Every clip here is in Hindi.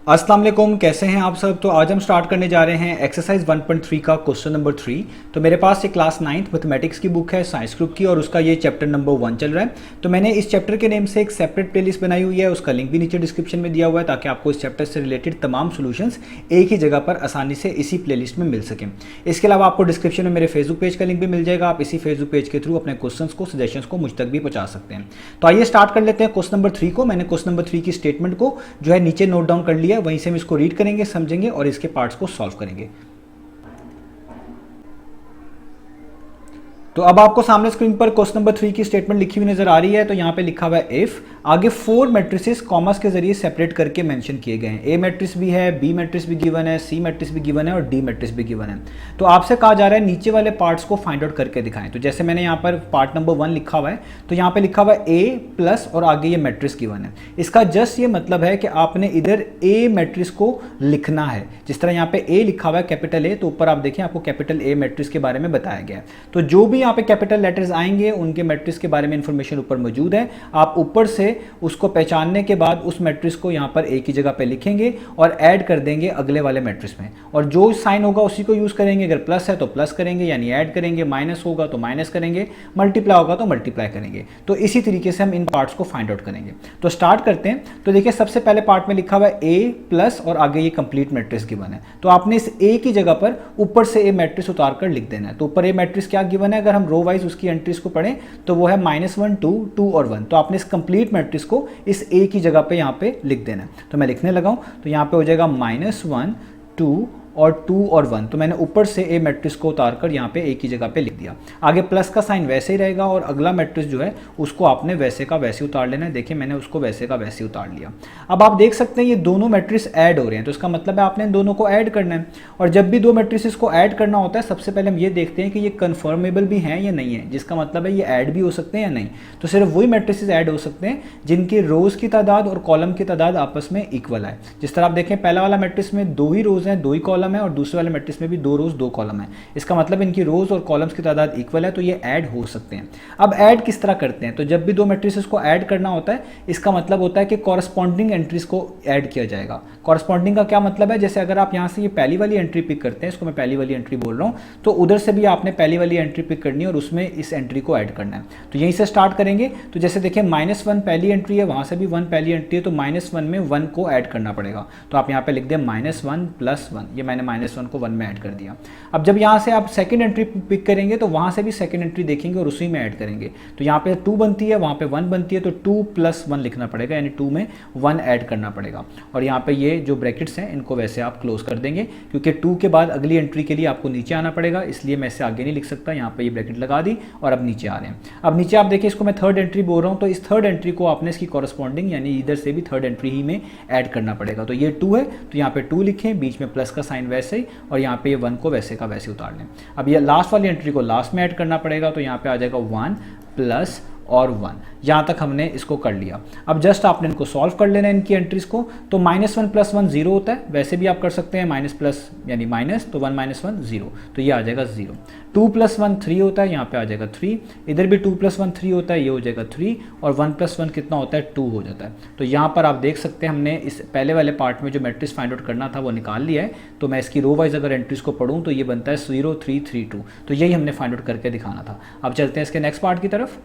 अस्सलाम वालेकुम, कैसे हैं आप सब। तो आज हम स्टार्ट करने जा रहे हैं एक्सरसाइज 1.3 का क्वेश्चन नंबर 3। तो मेरे पास ये क्लास 9th मैथमेटिक्स की बुक है साइंस ग्रुप की और उसका ये चैप्टर नंबर 1 चल रहा है। तो मैंने इस चैप्टर के नेम से एक सेपरेट प्लेलिस्ट बनाई हुई है, उसका लिंक भी नीचे डिस्क्रिप्शन में दिया हुआ है ताकि आपको इस चैप्टर से रिलेटेड तमाम सोल्यूशंस एक ही जगह पर आसानी से इसी प्लेलिस्ट में मिल सकें। इसके अलावा आपको डिस्क्रिप्शन में मेरे फेसबुक पेज का लिंक भी मिल जाएगा, आप इसी फेसबुक पेज के थ्रू अपने क्वेश्चन को सजेशंस को मुझ तक भी पहुंचा सकते हैं। तो आइए स्टार्ट कर लेते हैं क्वेश्चन नंबर 3 को। मैंने क्वेश्चन नंबर 3 की स्टेटमेंट को जो है नीचे नोट डाउन कर लिया है, वहीं से हम इसको रीड करेंगे, समझेंगे और इसके पार्ट्स को सॉल्व करेंगे। तो अब आपको सामने स्क्रीन पर क्वेश्चन नंबर 3 की स्टेटमेंट लिखी हुई नजर आ रही है। तो यहां पे लिखा हुआ है इफ, आगे 4 मैट्रिसेस कॉमर्स के जरिए सेपरेट करके मेंशन किए गए हैं। ए मैट्रिक्स भी है, बी मैट्रिक्स भी गिवन है, सी मैट्रिक्स भी गिवन है और डी मैट्रिक्स भी गिवन है। तो आपसे कहा जा रहा है नीचे वाले पार्ट्स को फाइंड आउट करके दिखाएं। तो जैसे मैंने यहाँ पर पार्ट नंबर 1 लिखा हुआ है, तो यहाँ पे लिखा हुआ है ए प्लस और आगे ये मैट्रिक्स गिवन है। इसका जस्ट ये मतलब है कि आपने इधर ए मैट्रिक्स को लिखना है। जिस तरह यहाँ पे ए लिखा हुआ है कैपिटल ए, तो ऊपर आप देखें आपको कैपिटल ए मैट्रिक्स के बारे में बताया गया है। तो जो भी यहाँ पे कैपिटल लेटर्स आएंगे उनके मैट्रिक्स के बारे में इंफॉर्मेशन ऊपर मौजूद है। आप ऊपर से उसको पहचानने के बाद उस मैट्रिक्स को यहाँ पर ए की जगह पे लिखेंगे और ऐड कर देंगे अगले वाले मैट्रिक्स में, और जो साइन होगा उसी को यूज करेंगे। अगर प्लस है तो प्लस करेंगे यानी ऐड करेंगे, माइनस होगा तो माइनस करेंगे, मल्टीप्लाई होगा तो मल्टीप्लाई करेंगे। तो इसी तरीके से हम इन पार्ट्स को फाइंड आउट करेंगे। तो स्टार्ट करते हैं। तो देखिए सबसे पहले पार्ट में लिखा हुआ है ए प्लस और आगे ये कंप्लीट मैट्रिक्स गिवन है। तो आपने इस ए की जगह पर ऊपर से ए मैट्रिक्स उतार कर लिख देना है। तो ऊपर ए मैट्रिक्स क्या गिवन है, अगर हम रो वाइज उसकी एंट्रीज को पढ़ें तो वो है -1 2 2 और 1। तो आपने इस कंप्लीट मैट्रिक्स को इस ए की जगह पे यहाँ पे लिख देना है। तो मैं लिखने लगा हूँ। तो यहाँ पे हो जाएगा -1 2 और 2 और 1। तो मैंने ऊपर से ए मैट्रिक्स को उतार कर यहाँ पे ए की जगह पे लिख दिया। आगे प्लस का साइन वैसे ही रहेगा और अगला मैट्रिक्स जो है उसको आपने वैसे का वैसे उतार लेना है। देखिए मैंने उसको वैसे का वैसे उतार लिया। अब आप देख सकते हैं ये दोनों मैट्रिक्स ऐड हो रहे हैं, तो इसका मतलब है आपने इन दोनों को ऐड करना है। और जब भी दो मैट्रिक्स को ऐड करना होता है सबसे पहले हम ये देखते हैं कि ये कन्फर्मेबल भी हैं या नहीं है, जिसका मतलब है ये ऐड भी हो सकते हैं या नहीं। तो सिर्फ वही मैट्रिक्स ऐड हो सकते हैं जिनकी रोज की तादाद और कॉलम की तादाद आपस में इक्वल है। जिस तरह आप देखें पहला वाला मैट्रिक्स में 2 ही रोज हैं 2 ही कॉलम है, और दूसरे वाले मैट्रिक्स में भी 2 रोज 2 कॉलम है। इसका मतलब इनकी रोज और कॉलम्स की तादाद इक्वल है, तो ये ऐड हो सकते हैं। अब ऐड किस तरह करते हैं, तो जब भी दो मैट्रिसेस को ऐड करना होता है इसका मतलब होता है कि कॉरस्पॉन्डिंग एंट्रीज को ऐड किया जाएगा। कॉरस्पॉन्डिंग का क्या मतलब है, जैसे अगर आप यहाँ से ये पहली वाली एंट्री पिक करते हैं, इसको मैं पहली वाली एंट्री बोल रहा हूँ, तो उधर से भी आपने पहली वाली एंट्री पिक करनी है और उसमें इस एंट्री को ऐड करना है। तो यहीं से स्टार्ट करेंगे। तो जैसे देखिए -1 पहली एंट्री है, वहां से भी 1 पहली एंट्री है, तो -1 में 1 को ऐड करना पड़ेगा। तो आप यहाँ पे लिख दें -1 + 1। ये मैंने -1 को 1 में ऐड कर दिया। अब जब यहाँ से आप सेकंड एंट्री पिक करेंगे तो वहाँ से भी सेकंड एंट्री देखेंगे और उसी में ऐड करेंगे। तो यहाँ पे 2 बनती है, वहाँ पे 1 बनती है, तो 2 + 1 लिखना पड़ेगा, यानी 2 में 1 ऐड करना पड़ेगा। और यहाँ पे ये जो ब्रैकेट्स हैं इनको वैसे आप क्लोज कर देंगे, क्योंकि 2 के बाद अगली एंट्री के लिए आपको नीचे आना पड़ेगा, इसलिए मैं इससे आगे नहीं लिख सकता। यहाँ पे ये ब्रैकेट लगा दी और अब नीचे आ रहे हैं। अब नीचे आप देखिए इसको मैं थर्ड एंट्री बोल रहा हूँ, तो इस थर्ड एंट्री को आपने इसकी कॉरस्पॉन्डिंग यानी इधर से भी थर्ड एंट्री ही में ऐड करना पड़ेगा। तो ये 2 है, तो यहाँ पे 2 लिखें, बीच में प्लस का साइन वैसे ही, और यहाँ पे ये 1 को वैसे का वैसे उतार लें। अब ये लास्ट वाली एंट्री को लास्ट में ऐड करना पड़ेगा, तो यहाँ पे आ जाएगा 1 + और 1। यहाँ तक हमने इसको कर लिया। अब जस्ट आपने इनको सॉल्व कर लेना है इनकी एंट्रीज को। तो -1 + 1 0 होता है, वैसे भी आप कर सकते हैं माइनस प्लस यानी माइनस, तो 1 - 1 0, तो ये आ जाएगा 0। 2 + 1 3 होता है, यहाँ पे आ जाएगा 3। इधर भी 2 + 1 3 होता है, ये हो जाएगा 3, और 1 + 1 कितना होता है 2 हो जाता है। तो यहाँ पर आप देख सकते हैं हमने इस पहले वाले पार्ट में जो मैट्रिक्स फाइंड आउट करना था वो निकाल लिया है। तो मैं इसकी रो वाइज अगर एंट्रीज को पढ़ूँ तो ये बनता है 0 3 3 2। तो यही हमने फाइंड आउट करके दिखाना था। अब चलते हैं इसके नेक्स्ट पार्ट की तरफ।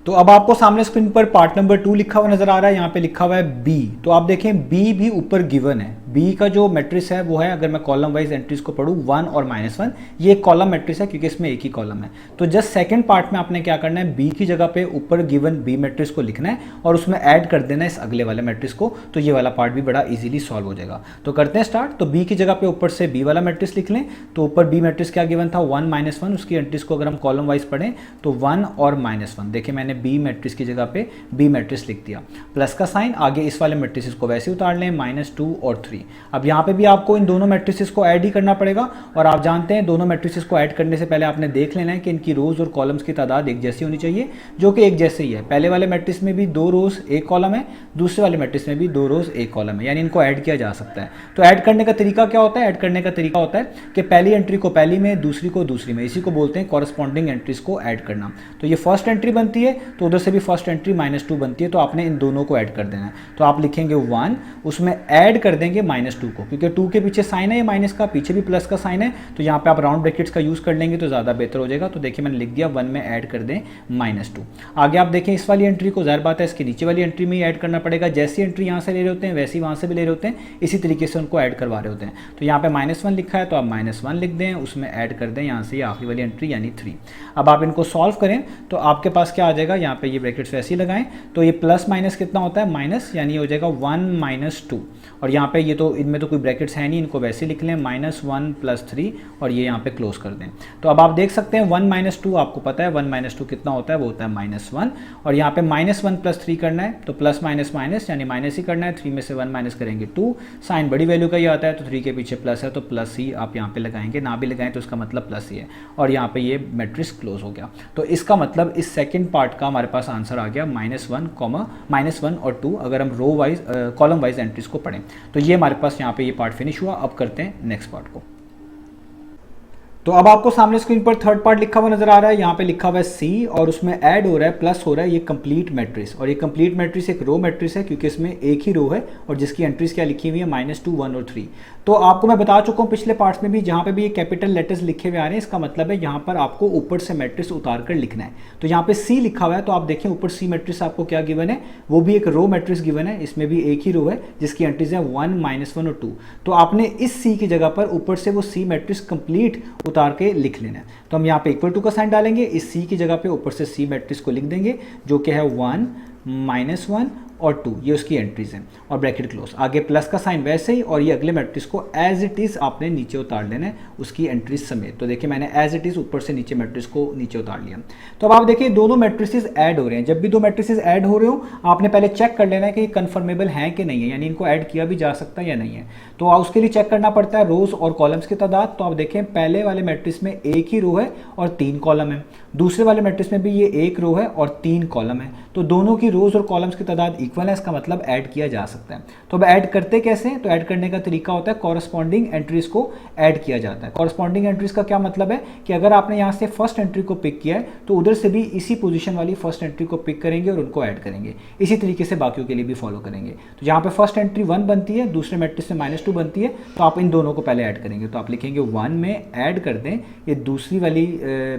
तो अब आपको सामने स्क्रीन पर पार्ट नंबर 2 लिखा हुआ नजर आ रहा है, यहाँ पे लिखा हुआ है बी। तो आप देखें बी भी ऊपर गिवन है। बी का जो मैट्रिक्स है वो है, अगर मैं कॉलम वाइज एंट्रीज को पढ़ूँ 1 और -1, ये एक कॉलम मैट्रिक्स है क्योंकि इसमें एक ही कॉलम है। तो जस्ट सेकंड पार्ट में आपने क्या करना है, बी की जगह पे ऊपर गिवन बी मैट्रिक्स को लिखना है और उसमें ऐड कर देना है इस अगले वाले मैट्रिक्स को। तो ये वाला पार्ट भी बड़ा ईजिली सॉल्व हो जाएगा। तो करते हैं स्टार्ट। तो बी की जगह पे ऊपर से बी वाला मैट्रिक्स लिख लें। तो ऊपर बी मैट्रिक्स क्या गिवन था 1 - 1, उसकी एंट्रीज को अगर हम कॉलम वाइज पढ़ें तो 1 और -1। देखिए मैंने बी मैट्रिक्स की जगह पे बी मैट्रिक्स लिख दिया, प्लस का साइन, आगे इस वाले मैट्रिक्स को वैसे उतार लें -2 और 3। 3। अब यहाँ पे भी आपको इन दोनों मैट्रिसेस को ऐड ही करना पड़ेगा, और आप जानते हैं दोनों मैट्रिसेस को ऐड करने से पहले आपने देख लेना है कि इनकी रोज और कॉलम्स की तादाद एक जैसी होनी चाहिए, जो कि एक जैसे ही है। पहले वाले मैट्रिक्स में भी 2 रोज 1 कॉलम है, दूसरे वाले मैट्रिक्स में भी 2 रोज 1 कॉलम है, यानी इनको ऐड किया जा सकता है। तो ऐड करने का तरीका क्या होता है? ऐड करने का तरीका होता है कि पहली एंट्री को पहली में, दूसरी को दूसरी में, इसी को बोलते हैं कॉरस्पॉन्डिंग एंट्रीज को ऐड करना। तो ये फर्स्ट एंट्री बनती है, तो उधर से भी फर्स्ट एंट्री -2 बनती है, तो आपने इन दोनों को ऐड कर देना है। तो आप लिखेंगे 1, उसमें ऐड कर देंगे -2 को, क्योंकि 2 के पीछे साइन है ये माइनस का, पीछे भी प्लस का साइन है, तो यहाँ पे आप राउंड ब्रैकेट्स का यूज कर लेंगे तो ज़्यादा बेहतर हो जाएगा। तो देखिए मैंने लिख दिया 1 में ऐड कर दें -2। आगे आप देखें इस वाली एंट्री को, ज़ाहिर बात है इसके नीचे वाली एंट्री में ही ऐड करना पड़ेगा। जैसी एंट्री यहाँ से ले रहे होते हैं वैसी वहाँ से भी ले रहे होते हैं, इसी तरीके से उनको ऐड करवा रहे होते हैं। तो यहाँ पे -1 लिखा है तो आप -1 लिख दें, उसमें ऐड कर दें यहाँ से आखिरी वाली एंट्री यानी 3। अब आप इनको सॉल्व करें तो आपके पास क्या आ जाएगा, यहाँ पे ये ब्रैकेट्स वैसे ही लगाएं, तो ये प्लस माइनस कितना होता है, माइनस, यानी हो जाएगा 1 - 2। और यहाँ पे ये तो इनमें तो कोई ब्रैकेट्स है नहीं, इनको वैसे लिख लें -1 + 3 और ये यहाँ पे क्लोज कर दें। तो अब आप देख सकते हैं 1 - 2 आपको पता है 1 - 2 कितना होता है, वो होता है -1। और यहाँ पे -1 + 3 करना है, तो प्लस माइनस माइनस यानी माइनस ही करना है। 3 में से 1 माइनस करेंगे 2, साइन बड़ी वैल्यू का ही आता है, तो 3 के पीछे प्लस है तो प्लस ही आप यहाँ पे लगाएंगे, ना भी लगाएं तो इसका मतलब प्लस ही है। और यहाँ पे ये मैट्रिक्स क्लोज हो गया। तो इसका मतलब इस सेकंड पार्ट का हमारे पास आंसर आ गया -1 और 2, अगर हम row wise column wise entries को पढ़ें। तो ये हमारे पास यहाँ पे ये पार्ट फिनिश हुआ। अब करते हैं नेक्स्ट पार्ट को। तो अब आपको सामने स्क्रीन पर थर्ड पार्ट लिखा हुआ नजर आ रहा है, यहाँ पे लिखा हुआ है सी और उसमें ऐड हो रहा है, प्लस हो रहा है ये कंप्लीट मैट्रिक्स। और ये कंप्लीट मैट्रिक्स एक रो मैट्रिक्स है क्योंकि इसमें एक ही रो है और जिसकी एंट्रीज क्या लिखी हुई है -2, 1 और 3। तो आपको मैं बता चुका हूँ पिछले पार्ट्स में भी, जहाँ पे भी ये कैपिटल लेटर्स लिखे हुए आ रहे हैं, इसका मतलब है यहाँ पर आपको ऊपर से मैट्रिक्स उतार कर लिखना है। तो यहाँ पे सी लिखा हुआ है, तो आप देखें ऊपर सी मैट्रिक्स आपको क्या गिवन है, वो भी एक रो मैट्रिक्स गिवन है, इसमें भी एक ही रो है जिसकी एंट्रीज है 1, -1 और 2। तो आपने इस सी की जगह पर ऊपर से वो सी मैट्रिक्स कंप्लीट उतार के लिख लेना है। तो हम यहाँ पे = का साइन डालेंगे, इस सी की जगह पे ऊपर से सी मैट्रिक्स को लिख देंगे, जो कि है 1, -1 और 2, ये उसकी एंट्रीज हैं, और ब्रैकेट क्लोज। आगे प्लस का साइन वैसे ही, और ये अगले मैट्रिक्स को एज इट इज आपने नीचे उतार लेना है उसकी एंट्रीज समेत। तो देखिए मैंने एज इट इज ऊपर से नीचे मैट्रिक्स को नीचे उतार लिया। तो अब आप देखिए दोनों मैट्रिसेस ऐड हो रहे हैं। जब भी दो मैट्रिसेस ऐड हो रहे हो आपने पहले चेक कर लेना है कि कन्फर्मेबल है कि नहीं है, यानी इनको ऐड किया भी जा सकता है या नहीं है। तो उसके लिए चेक करना पड़ता है रोज और कॉलम्स की तादाद। तो आप देखें पहले वाले मैट्रिक्स में एक ही रो है और 3 कॉलम है, दूसरे वाले मैट्रिक्स में भी ये एक रो है और 3 कॉलम है। तो दोनों की रोज और कॉलम्स की तादाद इक्वल है, इसका मतलब ऐड किया जा सकता है। तो अब ऐड करते कैसे? तो ऐड करने का तरीका होता है कॉरस्पॉन्डिंग एंट्रीज को ऐड किया जाता है। कॉरस्पॉन्डिंग एंट्रीज का क्या मतलब है कि अगर आपने यहाँ से फर्स्ट एंट्री को पिक किया है तो उधर से भी इसी पोजीशन वाली फर्स्ट एंट्री को पिक करेंगे और उनको ऐड करेंगे। इसी तरीके से बाकियों के लिए भी फॉलो करेंगे। तो जहाँ पे फर्स्ट एंट्री 1 बनती है, दूसरे मैट्रिक्स में -2 बनती है, तो आप इन दोनों को पहले ऐड करेंगे। तो आप लिखेंगे 1 में ऐड कर दें ये दूसरी वाली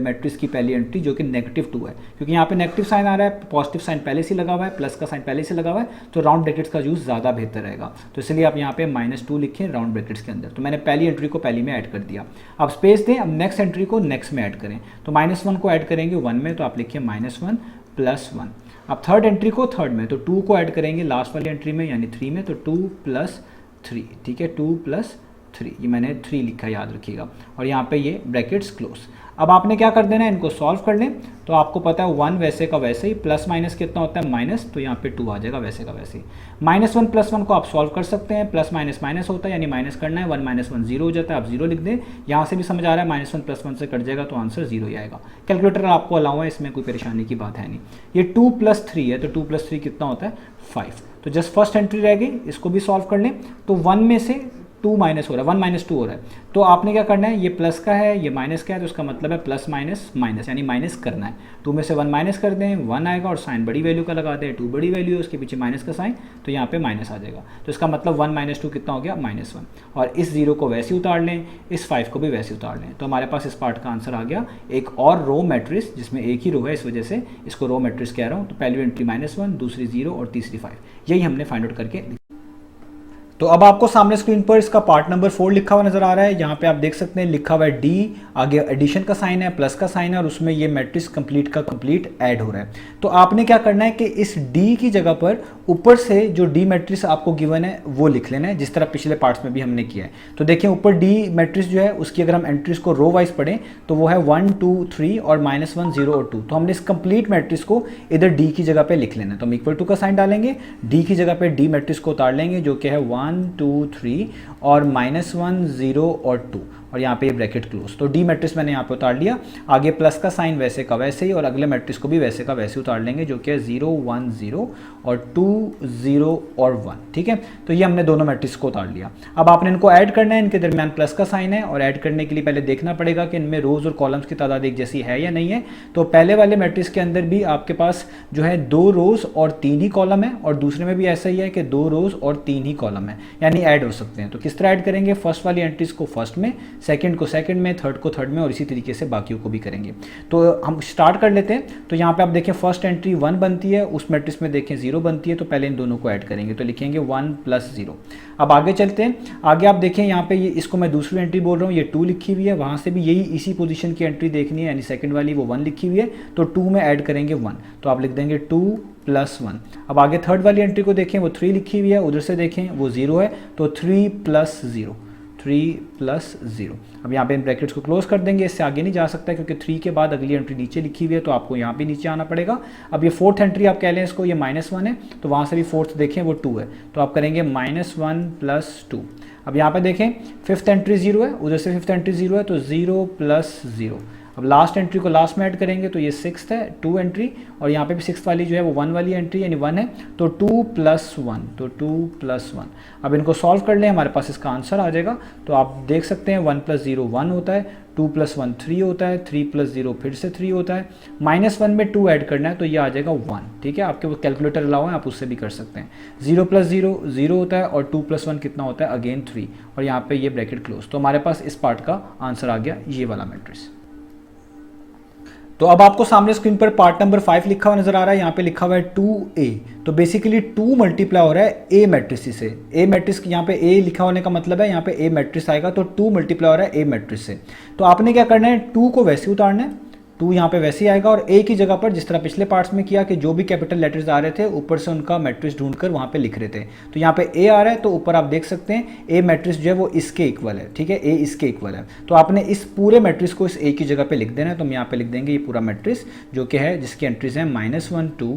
मैट्रिक्स की पहली एंट्री जो कि -2 है, क्योंकि यहाँ पे नेगेटिव साइन आ रहा है, पॉजिटिव साइन पहले से लगा हुआ है, प्लस का साइन पहले से लगा हुआ है, तो राउंड ब्रैकेट्स का यूज ज़्यादा बेहतर रहेगा। तो इसलिए आप यहाँ पे -2 लिखें राउंड ब्रैकेट्स के अंदर। तो मैंने पहली एंट्री को पहली में ऐड कर दिया। अब स्पेस दें, अब नेक्स्ट एंट्री को नेक्स्ट में ऐड करें। तो -1 को ऐड करेंगे 1 में, तो आप लिखिए -1 + 1। अब थर्ड एंट्री को थर्ड में, तो 2 को ऐड करेंगे लास्ट वाली एंट्री में यानी 3 में, तो 2 + 3, ठीक है, 2 + 3, ये मैंने 3 लिखा याद रखिएगा। और यहाँ पे ये ब्रैकेट्स क्लोज। अब आपने क्या कर देना है, इनको सॉल्व कर लें। तो आपको पता है 1 वैसे का वैसे ही, प्लस माइनस कितना होता है माइनस, तो यहाँ पे 2 आ जाएगा वैसे का वैसे ही। -1 + 1 को आप सॉल्व कर सकते हैं, प्लस माइनस माइनस होता है यानी माइनस करना है, 1 - 1 0 हो जाता है, आप 0 लिख दें। यहाँ से भी समझ आ रहा है -1 + 1 से कट जाएगा तो आंसर 0 ही आएगा। कैलकुलेटर आपको अलाउ है, इसमें कोई परेशानी की बात है नहीं। ये 2 + 3 है, तो 2 + 3 कितना होता है 5। तो जस्ट फर्स्ट एंट्री रह गई, इसको भी सॉल्व कर लें। तो 1 में से 2 माइनस हो रहा है, 1 - 2 हो रहा है, तो आपने क्या करना है, ये प्लस का है ये माइनस का है, तो उसका मतलब है प्लस माइनस माइनस यानी माइनस करना है। 2 में से 1 माइनस कर दें, 1 आएगा और साइन बड़ी वैल्यू का लगा दें, 2 बड़ी वैल्यू है उसके पीछे माइनस का साइन, तो यहाँ पे माइनस आ जाएगा। तो इसका मतलब 1 - 2 कितना हो गया -1। और इस 0 को वैसे उतार लें, इस 5 को भी वैसे उतार लें, तो हमारे पास इस पार्ट का आंसर आ गया। एक और रो मैट्रिक्स जिसमें एक ही रो है, इस वजह से इसको रो मैट्रिक्स कह रहा हूँ। तो पहली एंट्री -1, दूसरी 0 और तीसरी 5, यही हमने फाइंड आउट करके। तो अब आपको सामने स्क्रीन पर इसका पार्ट नंबर 4 लिखा हुआ नजर आ रहा है। यहाँ पे आप देख सकते हैं लिखा हुआ है डी, आगे एडिशन का साइन है, प्लस का साइन है, और उसमें ये मैट्रिक्स कंप्लीट का कंप्लीट ऐड हो रहा है। तो आपने क्या करना है कि इस डी की जगह पर ऊपर से जो डी मैट्रिक्स आपको गिवन है वो लिख लेना है, जिस तरह पिछले पार्ट्स में भी हमने किया है। तो देखिए ऊपर डी मैट्रिक्स जो है उसकी अगर हम एंट्रीज को रो वाइज पढ़ें तो वो है 1, 2, 3 और -1, 0 और 2। तो हमने इस कंप्लीट मैट्रिक्स को इधर डी की जगह पे लिख लेना है। तो हम = का साइन डालेंगे, डी की जगह पे डी मैट्रिक्स को उतार लेंगे जो कि है 1, 1 2 3 और -1 0 और 2 और यहाँ पे ये ब्रैकेट क्लोज। तो डी मैट्रिक्स मैंने यहाँ पे उतार लिया। आगे प्लस का साइन वैसे का वैसे ही और अगले मैट्रिक्स को भी वैसे का वैसे उतार लेंगे, जो कि है 0 1 0 और 2 0 और 1। ठीक है, तो ये हमने दोनों मैट्रिक्स को उतार लिया। अब आपने इनको ऐड करना है, इनके दरमियान प्लस का साइन है और ऐड करने के लिए पहले देखना पड़ेगा कि इनमें रोज और कॉलम्स की तादाद एक जैसी है या नहीं है। तो पहले वाले मैट्रिक्स के अंदर भी आपके पास जो है 2 रोज और 3 ही कॉलम है और दूसरे में भी ऐसा ही है कि 2 रोज और 3 ही कॉलम है, यानी ऐड हो सकते हैं। तो किस तरह ऐड करेंगे, फर्स्ट वाली एंट्रीज को फर्स्ट में, सेकंड को सेकंड में, थर्ड को थर्ड में और इसी तरीके से बाकियों को भी करेंगे। तो हम स्टार्ट कर लेते हैं। तो यहाँ पे आप देखें फर्स्ट एंट्री 1 बनती है, उस मैट्रिक्स में देखें 0 बनती है, तो पहले इन दोनों को ऐड करेंगे, तो लिखेंगे 1 + 0। अब आगे चलते हैं। आगे आप देखें यहाँ पे ये, इसको मैं दूसरी एंट्री बोल रहा हूँ, ये 2 लिखी हुई है, वहाँ से भी यही इसी पोजीशन की एंट्री देखनी है, यानी सेकंड वाली वो 1 लिखी हुई है, तो 2 में ऐड करेंगे 1, तो आप लिख देंगे 2 + 1। अब आगे थर्ड वाली एंट्री को देखें, वो 3 लिखी हुई है, उधर से देखें वो 0 है, तो 3 + 0, 3 + 0। अब यहाँ पे इन ब्रैकेट्स को क्लोज कर देंगे, इससे आगे नहीं जा सकता क्योंकि 3 के बाद अगली एंट्री नीचे लिखी हुई है, तो आपको यहाँ पे नीचे आना पड़ेगा। अब ये फोर्थ एंट्री आप कह लें इसको, ये -1 है, तो वहाँ से भी फोर्थ देखें वो 2 है, तो आप करेंगे -1 + 2। अब यहाँ पे देखें फिफ्थ एंट्री 0 है, उधर से फिफ्थ एंट्री 0 है, तो 0 + 0। अब लास्ट एंट्री को लास्ट में ऐड करेंगे, तो ये 6th है, 2 एंट्री, और यहाँ पे भी 6th वाली जो है वो 1 वाली एंट्री यानी 1 है, तो 2 + 1, तो 2 + 1। अब इनको सॉल्व कर लें, हमारे पास इसका आंसर आ जाएगा। तो आप देख सकते हैं 1 + 0 1 होता है, 2 + 1 3 होता है, 3 + 0 फिर से 3 होता है, -1 में 2 ऐड करना है तो ये आ जाएगा 1। ठीक है, आपके वो कैलकुलेटर अलाउ है, आप उससे भी कर सकते हैं। 0 + 0 0 होता है और 2 + 1 कितना होता है, अगेन 3, और यहाँ पे ये ब्रैकेट क्लोज। तो हमारे पास इस पार्ट का आंसर आ गया, ये वाला मैट्रिक्स। तो अब आपको सामने स्क्रीन पर पार्ट नंबर 5 लिखा हुआ नजर आ रहा है, यहाँ पे लिखा हुआ है 2a। तो बेसिकली 2 मल्टीप्लाई हो रहा है a मैट्रिक्स से। a मैट्रिक्स यहाँ पे a लिखा होने का मतलब है यहाँ पे a मैट्रिक्स आएगा, तो 2 मल्टीप्लाई हो रहा है a मैट्रिक्स से। तो आपने क्या करना है, 2 को वैसे उतारना है, 2 यहाँ पे वैसे ही आएगा, और a की जगह पर जिस तरह पिछले पार्ट्स में किया कि जो भी कैपिटल लेटर्स आ रहे थे ऊपर से उनका मैट्रिक्स ढूंढकर वहाँ पे लिख रहे थे। तो यहाँ पे a आ रहा है, तो ऊपर आप देख सकते हैं a मैट्रिक्स जो है वो इसके इक्वल है। ठीक है, a इसके इक्वल है, तो आपने इस पूरे मैट्रिक्स को इस a की जगह पे लिख देना है। तो हम यहाँ पे लिख देंगे ये पूरा मैट्रिक्स जो कि है, जिसकी एंट्रीज हैं -1 2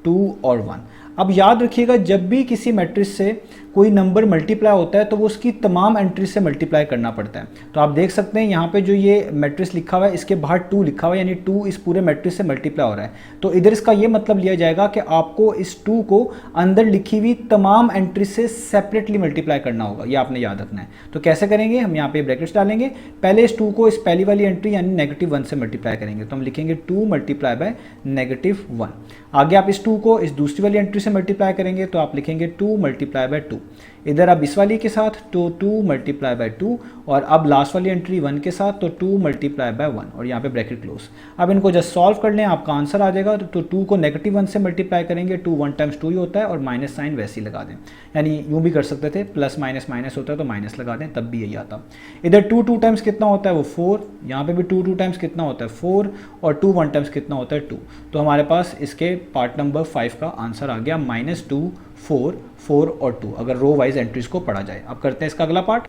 2 और 1। अब याद रखिएगा, जब भी किसी मैट्रिक्स से कोई नंबर मल्टीप्लाई होता है तो वो उसकी तमाम एंट्री से मल्टीप्लाई करना पड़ता है। तो आप देख सकते हैं यहाँ पे जो ये मैट्रिक्स लिखा हुआ है इसके बाहर 2 लिखा हुआ है, यानी 2 इस पूरे मैट्रिक्स से मल्टीप्लाई हो रहा है। तो इधर इसका ये मतलब लिया जाएगा कि आपको इस 2 को अंदर लिखी हुई तमाम एंट्री से सेपरेटली मल्टीप्लाई करना होगा, ये आपने याद रखना है। तो कैसे करेंगे, हम यहाँ पे ब्रैकेट्स डालेंगे, पहले इस 2 को इस पहली वाली एंट्री यानी -1 से मल्टीप्लाई करेंगे, तो हम लिखेंगे 2 × -1। आगे आप इस 2 को इस दूसरी वाली एंट्री से मल्टीप्लाई करेंगे, तो आप लिखेंगे 2 × 2। इधर अब इस वाली के साथ तो 2 × 2, और अब लास्ट वाली एंट्री 1 के साथ तो 2 × 1, और यहाँ पे ब्रैकेट क्लोज। अब इनको जस्ट सॉल्व कर लें, आपका आंसर आ जाएगा। तो 2 को -1 से मल्टीप्लाई करेंगे, 2 1 × 2 ही होता है, और माइनस साइन वैसे ही लगा दें, यानी यूँ भी कर सकते थे, प्लस माइनस माइनस होता है तो माइनस लगा दें, तब भी यही आता। इधर 2 2 टाइम्स कितना होता है वो 4, यहाँ पे भी 2 2 टाइम्स कितना होता है 4, और 2 1 टाइम्स कितना होता है 2। तो हमारे पास इसके पार्ट नंबर 5 का आंसर आ गया -2 4 4 और 2, अगर रो वाइज एंट्रीज को पढ़ा जाए। अब करते हैं इसका अगला पार्ट।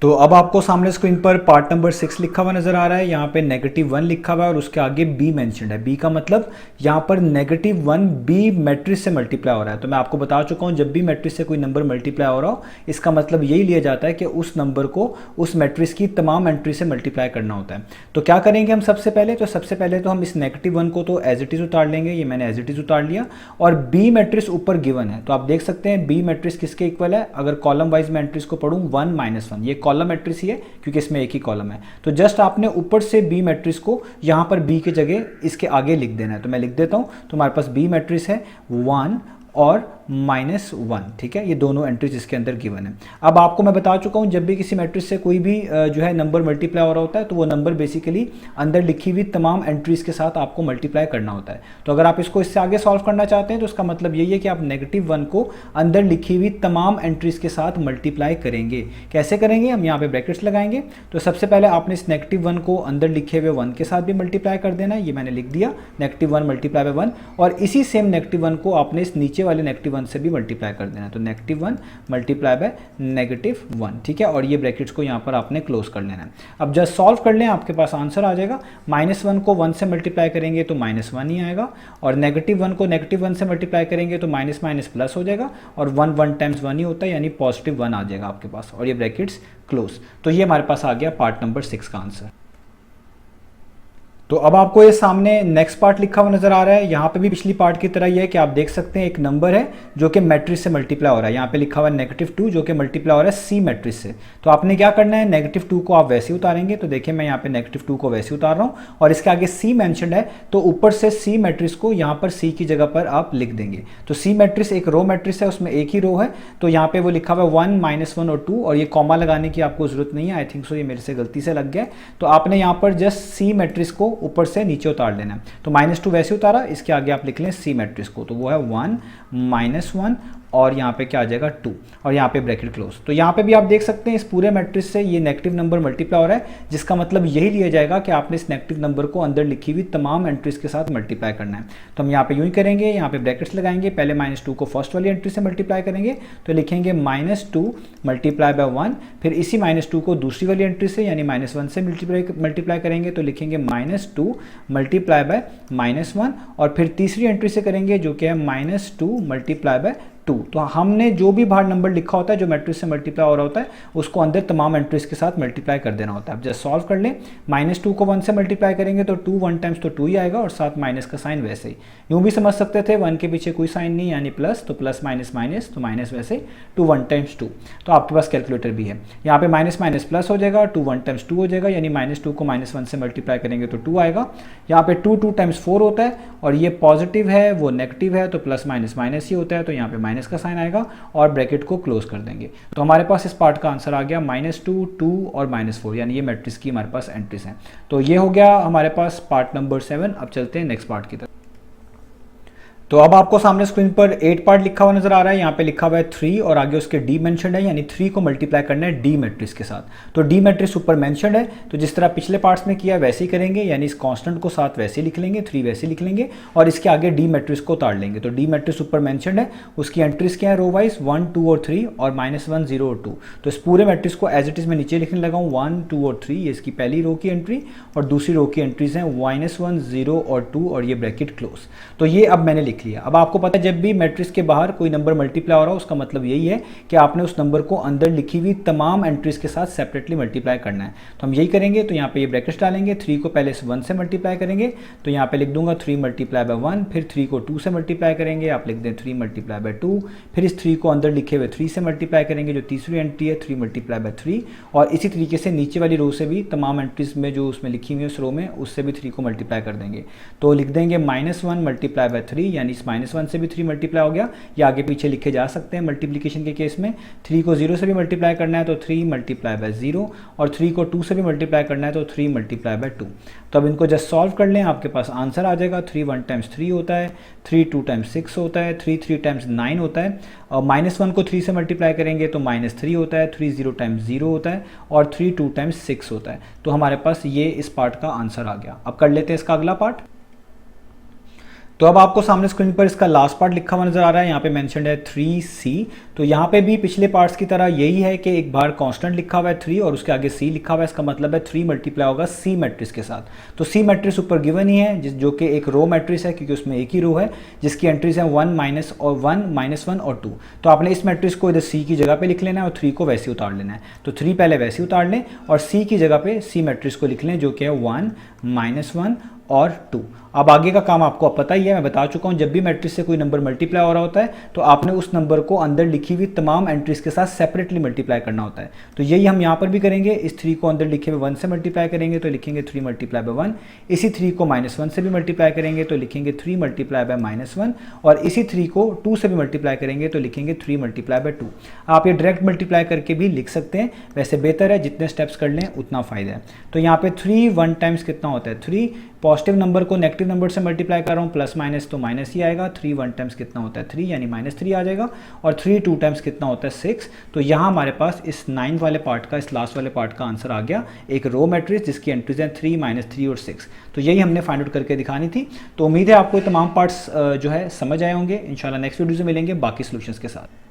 तो अब आपको सामने स्क्रीन पर पार्ट नंबर 6 लिखा हुआ नजर आ रहा है, यहाँ पे -1 लिखा हुआ है और उसके आगे b मेंशन्ड है। b का मतलब यहाँ पर -1 b मैट्रिक्स से मल्टीप्लाई हो रहा है। तो मैं आपको बता चुका हूँ, जब भी मैट्रिक्स से कोई नंबर मल्टीप्लाई हो रहा हो, इसका मतलब यही लिया जाता है कि उस नंबर को उस मैट्रिक्स की तमाम एंट्री से मल्टीप्लाई करना होता है। तो क्या करेंगे हम सबसे पहले, तो सबसे पहले तो हम इस -1 को तो एज इट इज उतार लेंगे, ये मैंने एज इट इज उतार लिया, और b मैट्रिक्स ऊपर गिवन है। तो आप देख सकते हैं b मैट्रिक्स किसके इक्वल है, अगर कॉलम वाइज मैं एंट्रीज को पढ़ूँ 1 -1, ये कॉलम मैट्रिक्स ही है क्योंकि इसमें एक ही कॉलम है। तो जस्ट आपने ऊपर से बी मैट्रिक्स को यहाँ पर बी की जगह इसके आगे लिख देना है। तो मैं लिख देता हूँ, तो हमारे पास बी मैट्रिक्स है 1 और -1। ठीक है, ये दोनों एंट्रीज इसके अंदर गिवन है। अब आपको मैं बता चुका हूँ, जब भी किसी मैट्रिक्स से कोई भी जो है नंबर मल्टीप्लाई हो रहा होता है, तो वो नंबर बेसिकली अंदर लिखी हुई तमाम एंट्रीज के साथ आपको मल्टीप्लाई करना होता है। तो अगर आप इसको इससे आगे सॉल्व करना चाहते हैं तो उसका मतलब यही है कि आप -1 को अंदर लिखी हुई तमाम एंट्रीज के साथ मल्टीप्लाई करेंगे। कैसे करेंगे, हम यहाँ पे ब्रैकेट्स लगाएंगे। तो सबसे पहले आपने इस -1 को अंदर लिखे हुए 1 के साथ भी मल्टीप्लाई कर देना है, ये मैंने लिख दिया, -1 × 1, और इसी सेम -1 को आपने इस नीचे वाले -1 से भी मल्टीप्लाई कर देना है, तो -1 मल्टीप्लाई बाय -1, ठीक है। और ये ब्रैकेट्स को यहाँ पर आपने क्लोज कर लेना है। अब जस्ट सॉल्व कर लें, आपके पास आंसर आ जाएगा। -1 को 1 से मल्टीप्लाई करेंगे तो -1 ही आएगा, और -1 को -1 से मल्टीप्लाई करेंगे तो माइनस माइनस प्लस हो जाएगा, और 1 टाइम्स 1 ही होता है, यानी +1 आ जाएगा आपके पास, और ये ब्रैकेट्स क्लोज। तो ये हमारे पास आ गया पार्ट नंबर 6 का आंसर। तो अब आपको ये सामने नेक्स्ट पार्ट लिखा हुआ नजर आ रहा है। यहाँ पे भी पिछली पार्ट की तरह ही है कि आप देख सकते हैं एक नंबर है जो कि मैट्रिक्स से मल्टीप्लाई हो रहा है। यहाँ पे लिखा हुआ है -2 जो कि मल्टीप्लाई हो रहा है सी मैट्रिक्स से। तो आपने क्या करना है, -2 को आप वैसे ही उतारेंगे। तो देखिए मैं यहाँ पे -2 को वैसे उतार रहा हूँ, और इसके आगे सी मेंशन्ड है, तो ऊपर से सी मैट्रिक्स को यहाँ पर सी की जगह पर आप लिख देंगे। तो सी मैट्रिक्स एक रो मैट्रिक्स है, उसमें एक ही रो है, तो यहाँ पे वो लिखा हुआ है 1 -1 और 2, और ये कॉमा लगाने की आपको जरूरत नहीं है। आई थिंक सो ये मेरे से गलती से लग गया। तो आपने यहाँ पर जस्ट सी मैट्रिक्स को ऊपर से नीचे उतार लेना है। तो -2 वैसे उतारा, इसके आगे आप लिख लें सी मैट्रिक्स को, तो वो है 1 -1 और यहाँ पे क्या आ जाएगा 2, और यहाँ पे ब्रैकेट क्लोज। तो यहाँ पे भी आप देख सकते हैं इस पूरे मैट्रिक्स से ये नेगेटिव नंबर मल्टीप्लाई हो रहा है, जिसका मतलब यही लिया जाएगा कि आपने इस नेगेटिव नंबर को अंदर लिखी हुई तमाम एंट्रीज के साथ मल्टीप्लाई करना है। तो हम यहाँ पे यूँ ही करेंगे, यहाँ पे ब्रैकेट्स लगाएंगे, पहले -2 को फर्स्ट वाली एंट्री से मल्टीप्लाई करेंगे, तो लिखेंगे -2 मल्टीप्लाई बाय 1, फिर इसी -2 को दूसरी वाली एंट्री से यानी -1 से मल्टीप्लाई करेंगे, तो लिखेंगे -2 मल्टीप्लाई बाय -1, और फिर तीसरी एंट्री से करेंगे जो कि है -2 मल्टीप्लाई बाय 2। तो हमने जो भी बाहर नंबर लिखा होता है जो मैट्रिक्स से मल्टीप्लाई हो रहा होता है उसको अंदर तमाम एंट्रीज के साथ मल्टीप्लाई कर देना होता है। अब जस्ट सॉल्व कर लें, -2 को 1 से मल्टीप्लाई करेंगे तो 2 1 टाइम्स तो 2 ही आएगा, और साथ माइनस का साइन वैसे ही। यूँ भी समझ सकते थे 1 के पीछे कोई साइन नहीं यानी प्लस, तो प्लस माइनस माइनस, तो माइनस वैसे 2 1 टाइम्स 2। तो आपके पास कैलकुलेटर भी है, यहाँ पे माइनस माइनस प्लस हो जाएगा, 2 1 टाइम्स 2 हो जाएगा, यानी -2 को -1 से मल्टीप्लाई करेंगे तो 2 आएगा। यहाँ पे 2 2 टाइम्स 4 होता है, और ये पॉजिटिव है वो नेगेटिव है, तो प्लस माइनस माइनस ही होता है, तो यहाँ पे माइनस का साइन आएगा, और ब्रैकेट को क्लोज कर देंगे। तो हमारे पास इस पार्ट का आंसर आ गया -2 2 और -4, यानी ये मैट्रिक्स की हमारे पास एंट्रीज हैं। तो ये हो गया हमारे पास पार्ट नंबर 7। अब चलते हैं नेक्स्ट पार्ट की तरफ। तो अब आपको सामने स्क्रीन पर 8 पार्ट लिखा हुआ नजर आ रहा है। यहाँ पे लिखा हुआ है 3 और आगे उसके डी मेंशन्ड है, यानी 3 को मल्टीप्लाई करना है डी मैट्रिक्स के साथ। तो डी मैट्रिक्स ऊपर मेंशन्ड है, तो जिस तरह पिछले पार्ट्स में किया वैसे ही करेंगे, यानी इस कांस्टेंट को साथ वैसे ही लिख लेंगे, 3 वैसे लिख लेंगे, और इसके आगे डी मैट्रिक्स को उतार लेंगे। तो डी मैट्रिक्स ऊपर मेंशन्ड है, उसकी एंट्रीज क्या है रो वाइज 1 2 और 3, और -1 0 और 2। तो इस पूरे मैट्रिक्स को एज इट इज में नीचे लिखने लगा हूँ 1 2 और 3, ये इसकी पहली रो की एंट्री, और दूसरी रो की एंट्रीज हैं -1 0 और 2, और ये ब्रैकेट क्लोज। तो ये अब मैंने लिख लिया। अब आपको पता है जब भी मैट्रिक्स के बाहर कोई नंबर मल्टीप्लाई हो रहा हो उसका मतलब यही है कि आपने उस नंबर को अंदर लिखी हुई तमाम एंट्रीज के साथ सेपरेटली मल्टीप्लाई करना है। तो हम यही करेंगे, तो यहाँ पे ये ब्रैकेट्स डालेंगे, 3 को पहले 1 से मल्टीप्लाई करेंगे, तो यहाँ पे लिख दूंगा 3 मल्टीप्लाई बाय 1, फिर 3 को 2 से मल्टीप्लाई करेंगे, आप लिख दें 3 मल्टीप्लाई बाय 2, फिर इस 3 को अंदर लिखे हुए 3 से मल्टीप्लाई करेंगे, जो तीसरी एंट्री है 3 मल्टीप्लाई बाय 3, और इसी तरीके से नीचे वाली रो से भी तमाम एंट्रीज में जो उसमें लिखी हुई है उस रो में उससे भी 3 को मल्टीप्लाई कर देंगे। तो लिख देंगे -1 मल्टीप्लाई बाय 3, यानी इस -1 से भी 3 मल्टीप्लाई हो गया। या आगे पीछे लिखे जा सकते हैं मल्टीप्लिकेशन के केस में। 3 को 0 से भी मल्टीप्लाई करना है तो 3 मल्टीप्लाई बाय 0, और 3 को 2 से भी मल्टीप्लाई करना है तो 3 मल्टीप्लाई बाय 2। तो अब इनको जस्ट सॉल्व कर लें, आपके पास आंसर आ जाएगा। 3 1 टाइम्स 3 होता है, 3 2 टाइम्स 6 होता है, 3 3 टाइम्स 9 होता है, और -1 को 3 से मल्टीप्लाई करेंगे तो -3 होता है, 3 0 टाइम्स 0 होता है, और 3 2 टाइम्स 6 होता है। तो हमारे पास ये इस पार्ट का आंसर आ गया। अब कर लेते हैं इसका अगला पार्ट। तो अब आपको सामने स्क्रीन पर इसका लास्ट पार्ट लिखा हुआ नजर आ रहा है, यहाँ पे मेंशन्ड है 3c। तो यहाँ पे भी पिछले पार्ट्स की तरह यही है कि एक बार कांस्टेंट लिखा हुआ है 3 और उसके आगे c लिखा हुआ है, इसका मतलब है 3 मल्टीप्लाई होगा c मैट्रिक्स के साथ। तो c मैट्रिक्स ऊपर गिवन ही है, जो कि एक रो मैट्रिक्स है क्योंकि उसमें एक ही रो है जिसकी एंट्रीज हैं 1 -1 और 2। तो आपने इस मैट्रिक्स को इधर c की जगह पे लिख लेना है और 3 को वैसे उतार लेना है। तो 3 पहले वैसे उतार लें और c की जगह पे c मैट्रिक्स को लिख लें जो कि है 1 -1 और 2। अब आगे का काम आपको अब पता ही है, मैं बता चुका हूं, जब भी मैट्रिक्स से कोई नंबर मल्टीप्लाई हो रहा होता है तो आपने उस नंबर को अंदर लिखी हुई तमाम एंट्रीज के साथ सेपरेटली मल्टीप्लाई करना होता है। तो यही हम यहाँ पर भी करेंगे। इस 3 को अंदर लिखे हुए 1 से मल्टीप्लाई करेंगे तो लिखेंगे 3 मल्टीप्लाई बाय 1। इसी 3 को -1 से भी मल्टीप्लाई करेंगे तो लिखेंगे 3 मल्टीप्लाई बाय -1, और इसी 3 को 2 से भी मल्टीप्लाई करेंगे तो लिखेंगे 3 मल्टीप्लाई बाय 2। आप ये डायरेक्ट मल्टीप्लाई करके भी लिख सकते हैं, वैसे बेहतर है जितने स्टेप्स कर लें उतना फायदा है। तो यहाँ पे 3 1 टाइम्स कितना होता है 3, पॉजिटिव नंबर को नेगेटिव नंबर से मल्टीप्लाई कर रहा हूँ, प्लस माइनस तो माइनस ही आएगा, 3 1 टाइम्स कितना होता है 3 यानी -3 आ जाएगा, और 3 2 टाइम्स कितना होता है 6। तो यहाँ हमारे पास इस 9 वाले पार्ट का, इस लास्ट वाले पार्ट का आंसर आ गया, एक रो मैट्रिक्स जिसकी एंट्रीज हैं 3 -3 और 6। तो यही हमने फाइंड आउट करके दिखानी थी। तो उम्मीद है आपको तमाम पार्ट्स जो है समझ आए होंगे। इंशाल्लाह नेक्स्ट वीडियो से मिलेंगे बाकी सॉल्यूशंस के साथ।